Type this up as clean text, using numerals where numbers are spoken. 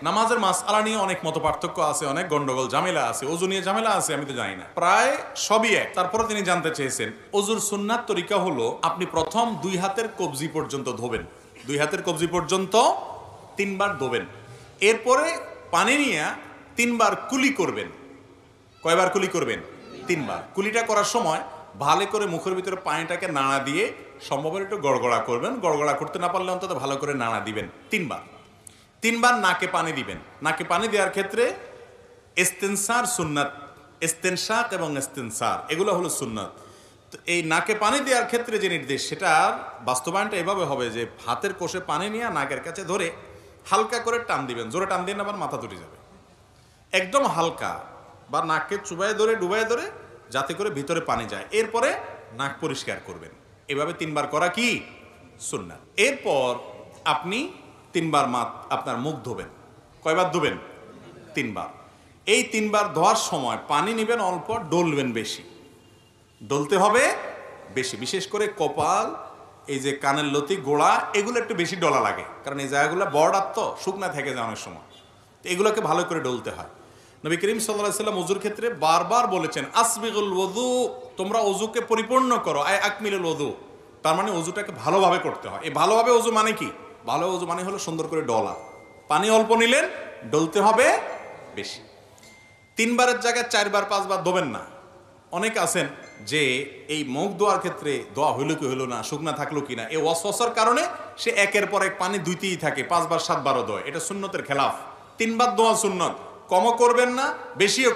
নামাজের মাসআলা নিয়ে অনেক মতপার্থক্য আছে, অনেক গন্ডগোল ঝামেলা আছে, ওযু নিয়ে ঝামেলা আছে, আমি তো জানি না, প্রায় সবই এক। তারপরে তিনি জানতে চেয়েছেন ওযুর সুন্নাত তরিকা হলো আপনি প্রথম দুই হাতের কবজি পর্যন্ত ধোবেন, দুই হাতের কবজি পর্যন্ত তিনবার ধোবেন, এরপরে পানি নিয়ে তিনবার কুলি করবেন। কয়বার কুলি করবেন? তিনবার। কুলিটা করার সময় ভালো করে মুখের ভিতরে পানিটাকে নাড়া দিয়ে সম্ভব একটু গড়গড়া করবেন, গড়গড়া করতে না পারলে অন্তত ভালো করে নাড়া দিবেন তিনবার। তিনবার নাকে পানি দিবেন। নাকে পানি দেওয়ার ক্ষেত্রে ইস্তেনসার সুন্নাত, ইস্তেনশাক এবং ইস্তেনসার এগুলো হলো সুন্নাত। তো এই নাকে পানি দেওয়ার ক্ষেত্রে যে নির্দেশ, সেটার বাস্তবায়নটা এভাবে হবে যে হাতের কোষে পানি নিয়ে নাকের কাছে ধরে হালকা করে টান দিবেন, জোরে টান দিয়ে আবার মাথা তুলে যাবে, একদম হালকা, বা নাককে চুবায় ধরে ডুবায় ধরে যাতে করে ভিতরে পানি যায়, এরপরে নাক পরিষ্কার করবেন। এভাবে তিনবার করা কি সুন্নাত। এরপর আপনি তিনবার আপনার মুখ ধোবেন। কয়বার ধোবেন? তিনবার। এই তিনবার ধোয়ার সময় পানি নেবেন অল্প, ডলবেন বেশি, ডলতে হবে বেশি, বিশেষ করে কপাল, এই যে কানের লতি, গোড়া, এগুলো একটু বেশি ডলা লাগে, কারণ এই জায়গাগুলো বর্ডার তো শুকনা থেকে যায় অনেক সময়, তো এগুলোকে ভালো করে ডলতে হয়। নবী করিম সাল্লাল্লাহু আলাইহি ওয়াসাল্লাম ওযুর ক্ষেত্রে বারবার বলেছেন আসবিগুল ওযু, তোমরা ওযুকে পরিপূর্ণ করো, আয় আকমিলুল ওযু, তার মানে ওযুটাকে ভালোভাবে করতে হয়। এই ভালোভাবে ওযু মানে কি? ভালো ওযু মানে হলো সুন্দর করে ডলা, পানি অল্প নিলেন, ডলতে হবে বেশি। তিনবারের জায়গায় চারবার পাঁচবার ধোবেন না। অনেক আছেন যে এই মুখ ধোয়ার ক্ষেত্রে দোয়া হইল কি হইল না, শুকনা থাকলো কিনা, এই ওয়াসওয়াসার কারণে সে একের পর এক পানি দুইতেই থাকে, পাঁচবার সাতবারও দোয়, এটা সুন্নতের খেলাফ। তিনবার দোয়া সুন্নত, কমও করবেন না, বেশিও